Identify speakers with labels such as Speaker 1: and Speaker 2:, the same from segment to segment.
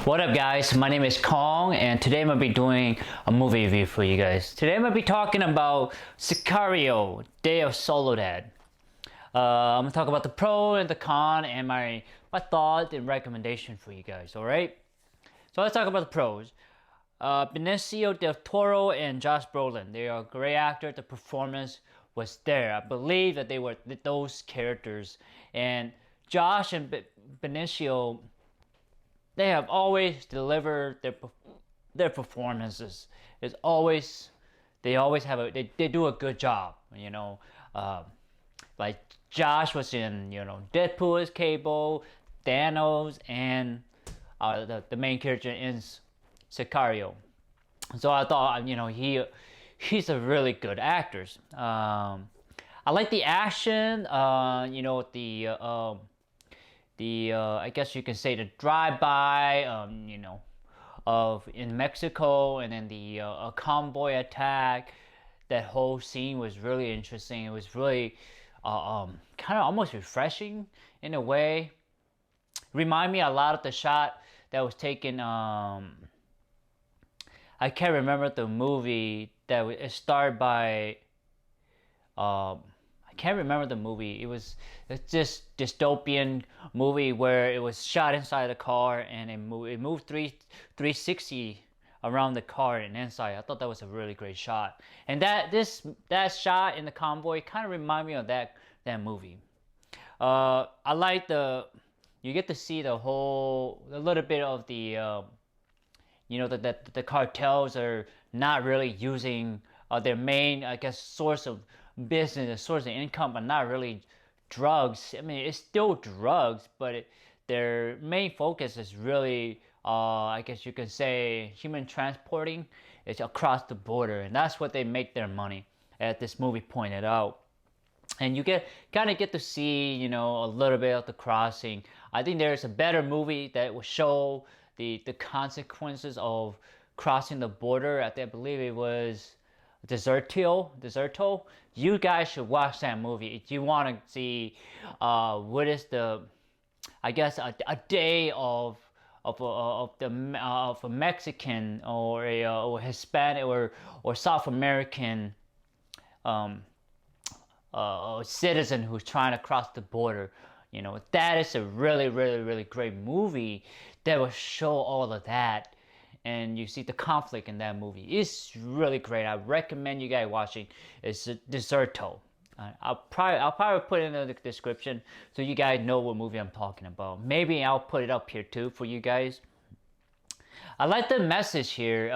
Speaker 1: What up guys, my name is Kong and today I'm going to be doing a movie review for you guys. Today I'm going to be talking about Sicaro, Day of Soldad. I'm going to talk about the pro and the con and my thought and recommendation for you guys, alright? So let's talk about the pros. Benicio del Toro and Josh Brolin, they are great actors. The performance was there. I believe that they were those characters. And Josh and Benicio, they have always delivered their performances. It's always they do a good job. Like Josh was in Deadpool as Cable, Thanos, and the main character in Sicario. So I thought he's a really good actor. I like the action. I guess you can say the drive-by, of in Mexico, and then the convoy attack. That whole scene was really interesting. It was really kind of almost refreshing in a way. Remind me a lot of the shot that was taken. I can't remember the movie that it starred by. I can't remember the movie. It's this dystopian movie where it was shot inside the car and it moved 360 around the car and inside. I thought that was a really great shot. And that shot in the convoy kind of reminded me of that movie. I like you get to see a little bit of the the cartels are not really using their main, I guess, source of business, source of income, but not really drugs. I mean, it's still drugs, but their main focus is really, I guess you can say, human transporting. It's across the border, and that's what they make their money, as this movie pointed out. And you kind of get to see, a little bit of the crossing. I think there's a better movie that will show the consequences of crossing the border. I believe it was Deserto. You guys should watch that movie if you want to see what is I guess a day of a Mexican or a Hispanic or South American citizen who's trying to cross the border. That is a really, really, really great movie that will show all of that. And you see the conflict in that movie. It's really great. I recommend you guys watching. It's Deserto. I'll probably put it in the description so you guys know what movie I'm talking about. Maybe I'll put it up here too for you guys. I like the message here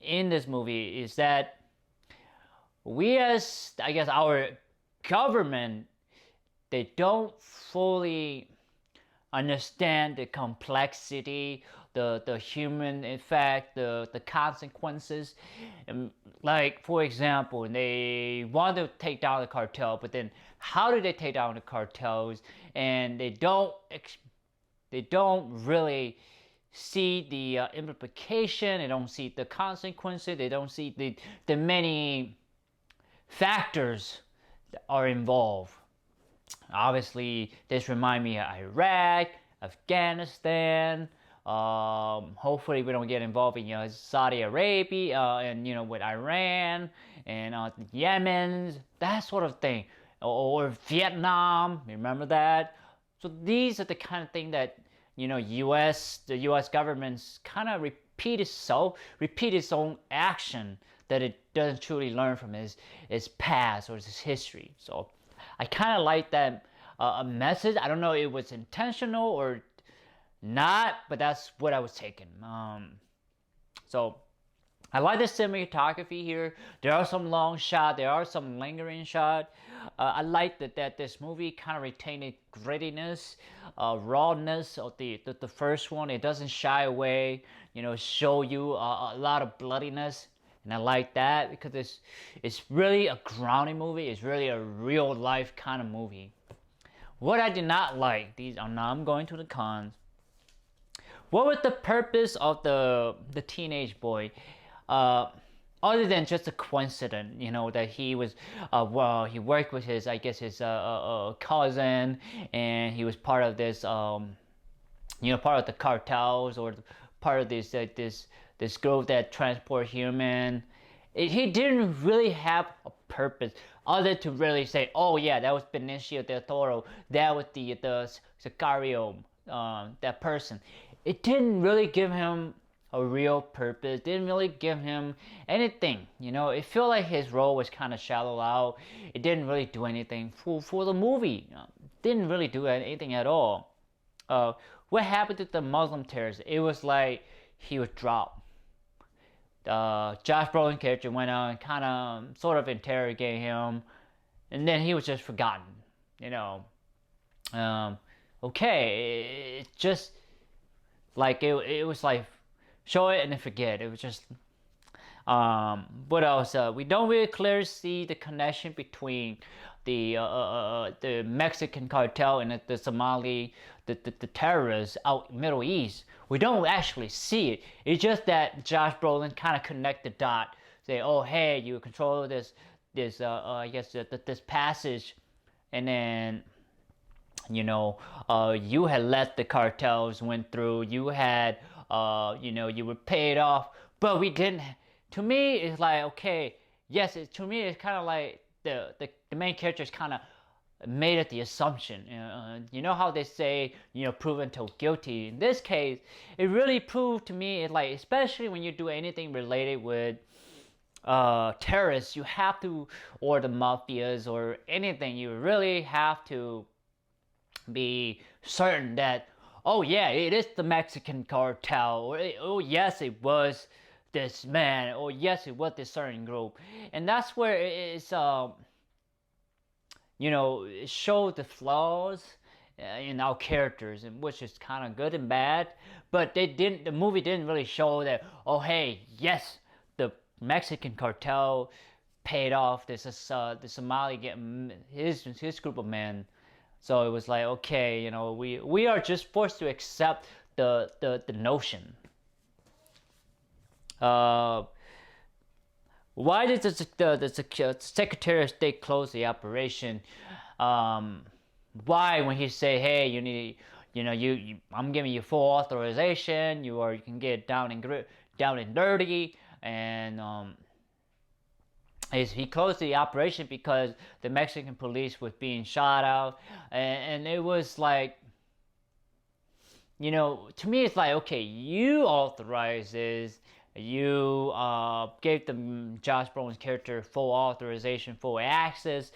Speaker 1: in this movie is that we, as I guess our government, they don't fully understand the complexity, the human effect, the consequences. Like, for example, they want to take down the cartel, but then how do they take down the cartels? And they don't really see the implication. They don't see the consequences. They don't see the many factors that are involved. Obviously, this reminds me of Iraq, Afghanistan. Hopefully, we don't get involved in Saudi Arabia and with Iran and Yemen, that sort of thing, or Vietnam. Remember that? So these are the kind of thing that the U.S. government's kind of repeat its own action that it doesn't truly learn from its past or its history. So I kind of like that message. I don't know if it was intentional or not, but that's what I was taking. So I like the cinematography here. There are some long shots. There are some lingering shots. I like that this movie kind of retained the grittiness, rawness of the first one. It doesn't shy away, show you a lot of bloodiness. And I like that because it's really a grounding movie. It's really a real life kind of movie. What I did not like, now I'm going to the cons. What was the purpose of the teenage boy? Other than just a coincidence, that he was, he worked with his cousin, and he was part of this part of the cartels or part of this group that transport human. He didn't really have a purpose other to really say, oh yeah, that was Benicio del Toro, that was the Sicario, that person. It didn't really give him a real purpose. Didn't really give him anything. It felt like his role was kind of shallow out. It didn't really do anything for the movie. Didn't really do anything at all. What happened to the Muslim terrorist? It was like he was dropped. Josh Brolin character went on and kind of sort of interrogate him, and then he was just forgotten. Okay, it's just like it was like show it and then forget. It was just what else? We don't really clearly see the connection between the Mexican cartel and the Somali, the terrorists out in Middle East. We don't actually see it. It's just that Josh Brolin kind of connect the dot, say, oh hey, you control this I guess this passage, and then you had let the cartels went through. You had you were paid off, but we didn't. To me, it's like, okay, yes. To me, it's kind of like the main characters kind of made it the assumption. You know how they say, proven till guilty. In this case, it really proved to me, it's like, especially when you do anything related with terrorists, you have to, or the mafias or anything, you really have to be certain that, oh yeah, it is the Mexican cartel, or oh yes, it was this man, or yes, it was this certain group. And that's where it's it shows the flaws in our characters, and which is kind of good and bad. But the movie didn't really show that, oh hey, yes, the Mexican cartel paid off this the Somali his group of men. So it was like, okay, we are just forced to accept the notion. Why did the Secretary of State close the operation? Why, when he say, hey, you need, I'm giving you full authorization, you can get down and dirty, and he closed the operation because the Mexican police was being shot out, and it was like, to me it's like, okay, you authorized this, you gave them Josh Brolin's character full authorization, full access,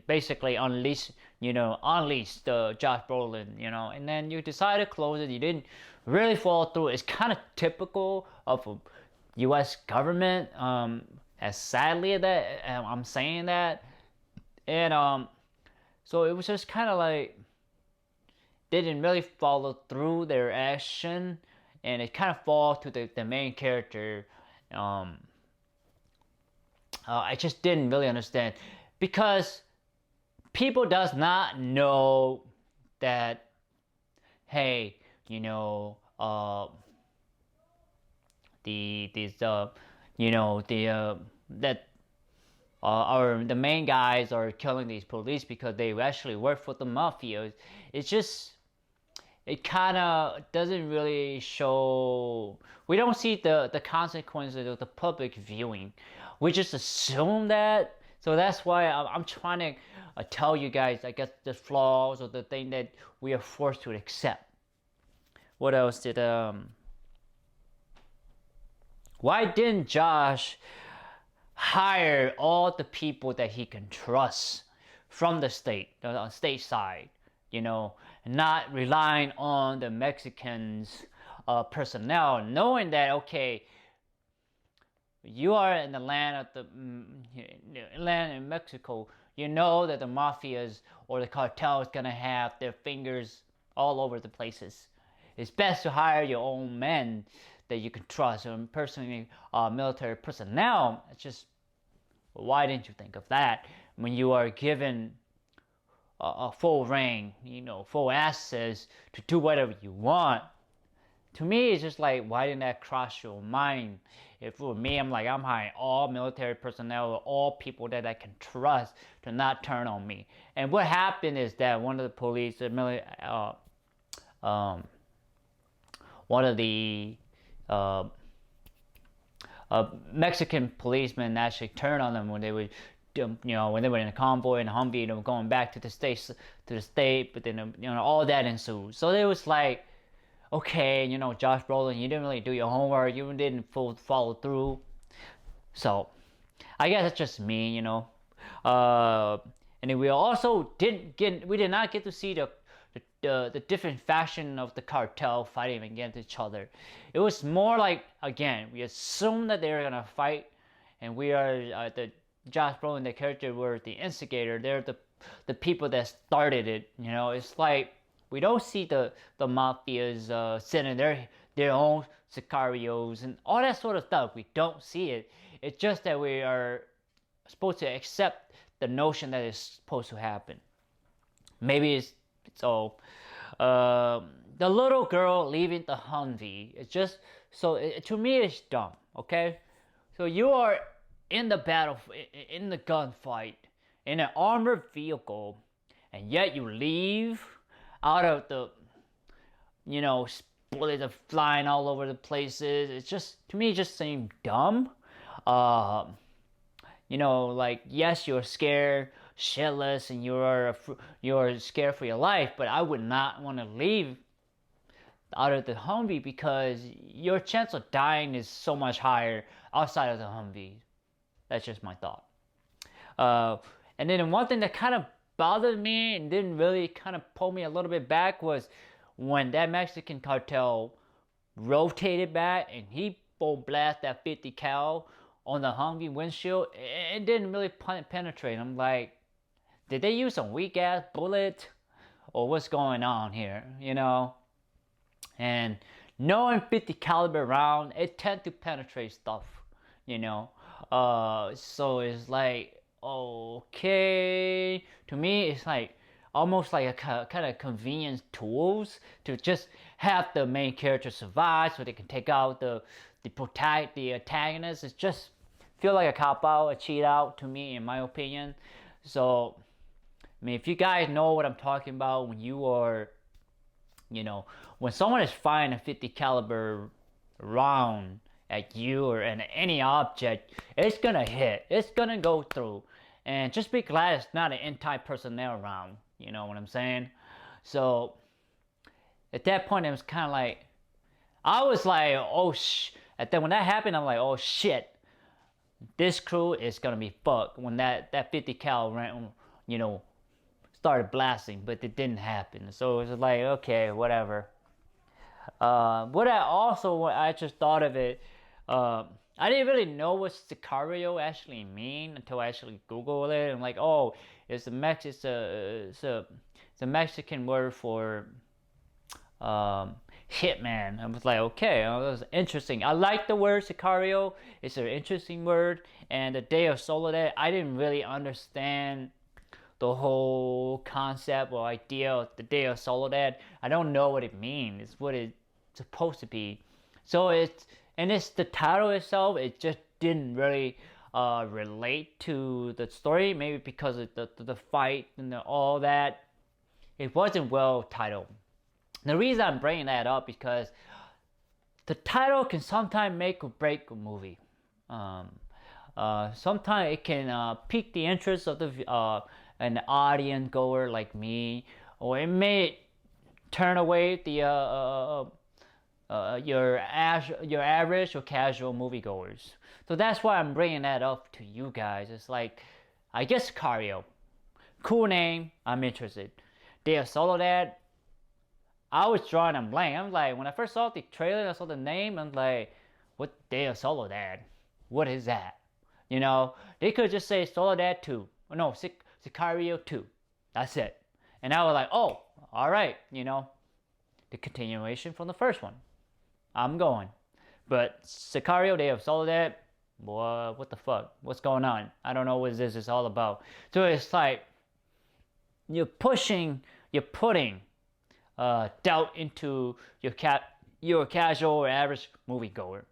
Speaker 1: basically unleash Josh Brolin, and then you decided to close it. You didn't really follow through. It's kind of typical of a U.S. government, as sadly that I'm saying that, and so it was just kind of like they didn't really follow through their action, and it kind of fall to the main character. I just didn't really understand, because people does not know that, hey, that the main guys are killing these police because they actually work for the mafia. It's just, it kind of doesn't really show. We don't see the consequences of the public viewing. We just assume that. So that's why I'm trying to tell you guys, I guess, the flaws or the thing that we are forced to accept. What else did why didn't Josh hire all the people that he can trust from the state side, not relying on the Mexicans personnel, knowing that, okay, you are in the land land in Mexico, you know that the mafias or the cartel is gonna have their fingers all over the places. It's best to hire your own men that you can trust, and personally, military personnel. It's just, why didn't you think of that when you are given a full reign, full access to do whatever you want? To me, it's just like, why didn't that cross your mind? If it were me, I'm hiring all military personnel, all people that I can trust to not turn on me. And what happened is that one of the police, um, one of the uh, Mexican policemen actually turned on them when they were, when they were in a convoy in a Humvee, they were going back to the state, but then all that ensued. So it was like, okay, Josh Brolin, you didn't really do your homework, you didn't follow through. So I guess it's just me, and then we did not get to see the different faction of the cartel fighting against each other. It was more like, again, we assumed that they were gonna fight, and we are the Josh Brolin, the character, were the instigator. They're the people that started it. It's like we don't see the mafias sending their own sicarios and all that sort of stuff. We don't see it. It's just that we are supposed to accept the notion that it's supposed to happen. Maybe it's all. The little girl leaving the Humvee. It's just to me it's dumb. Okay, so you are in the battle, in the gunfight, in an armored vehicle, and yet you leave out of the, bullets are flying all over the places. It's just, to me, it just seemed dumb. Like, yes, you're scared shitless and you're scared for your life, but I would not want to leave out of the Humvee because your chance of dying is so much higher outside of the Humvee. That's just my thought. And then one thing that kind of bothered me and didn't really kind of pull me a little bit back was when that Mexican cartel rotated back and he full blast that 50 cal on the Humvee windshield. It didn't really penetrate. I'm like, did they use some weak ass bullet or what's going on here? And knowing 50 caliber round, it tend to penetrate stuff. So it's like, okay, to me it's like almost like a kind of convenience tools to just have the main character survive so they can take out the antagonist. It's just feel like a cop out, a cheat out to me, in my opinion. So I mean, if you guys know what I'm talking about, when you are, when someone is firing a 50 caliber round at you or at any object, it's gonna hit, it's gonna go through, and just be glad it's not an anti-personnel round. You know what I'm saying? So at that point, it was kind of like, I was like, and then when that happened, I'm like, oh shit, this crew is gonna be fucked when that 50 cal ran, started blasting, but it didn't happen. So it was like, okay, whatever. I just thought of it. I didn't really know what Sicario actually mean until I actually Googled it. I'm like, oh, it's a Mexican word for hitman. I was like, okay, that was interesting. I like the word Sicario. It's an interesting word. And the Day of Soldad, I didn't really understand the whole concept or idea of the Day of Soldad. I don't know what it means. It's what it's supposed to be. So it's the title itself, it just didn't really relate to the story. Maybe because of the fight and all that. It wasn't well titled. The reason I'm bringing that up because the title can sometimes make or break a movie. Sometimes it can pique the interest of an audience goer like me, or it may turn away the your average or casual moviegoers. So that's why I'm bringing that up to you guys. It's like, I guess Sicario, cool name, I'm interested. Day of Soldad, I was drawing a blank. I'm like, when I first saw the trailer, I saw the name, I'm like, what Day of Soldad? What is that? They could just say Soldad 2. No, Sicario 2. That's it. And I was like, oh, alright, the continuation from the first one. I'm going. But Sicario, Day of Soldad, boy, what the fuck? What's going on? I don't know what this is all about. So it's like, you're putting doubt into your casual or average moviegoer.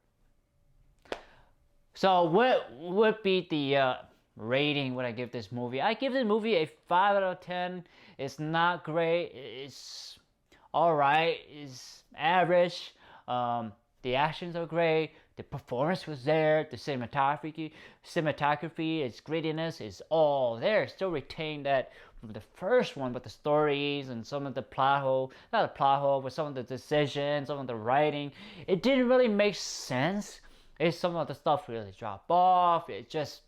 Speaker 1: So what would be the rating would I give this movie? I give this movie a 5 out of 10. It's not great. It's alright, is average. The actions are great. The performance was there. The cinematography, its grittiness is all there. Still retain that from the first one, but the stories and some of the plot hole, not a plot hole, but some of the decisions, some of the writing, it didn't really make sense. Some of the stuff really dropped off. It just,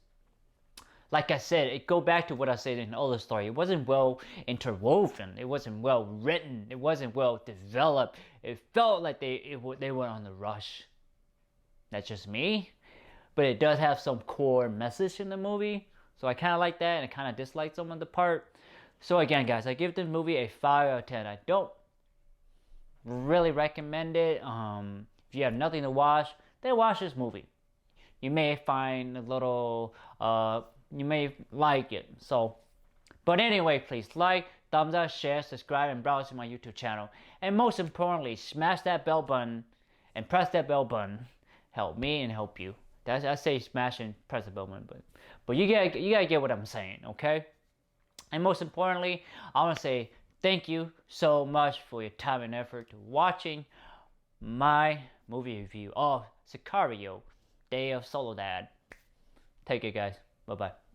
Speaker 1: like I said, it go back to what I said in the other story. It wasn't well interwoven. It wasn't well written. It wasn't well developed. It felt like they were on the rush. That's just me, but it does have some core message in the movie. So I kind of like that, and I kind of dislike some of the part. So again, guys, I give this movie a 5 out of 10. I don't really recommend it. If you have nothing to watch, then watch this movie. You may find a little, you may like it. So, but anyway, please like, thumbs up, share, subscribe, and browse to my YouTube channel. And most importantly, smash that bell button and press that bell button. Help me and help you. I say smash and press the bell button, but you gotta get what I'm saying, okay? And most importantly, I want to say thank you so much for your time and effort to watching my movie review of Sicaro, Day of Soldad. Take it, guys. Bye bye.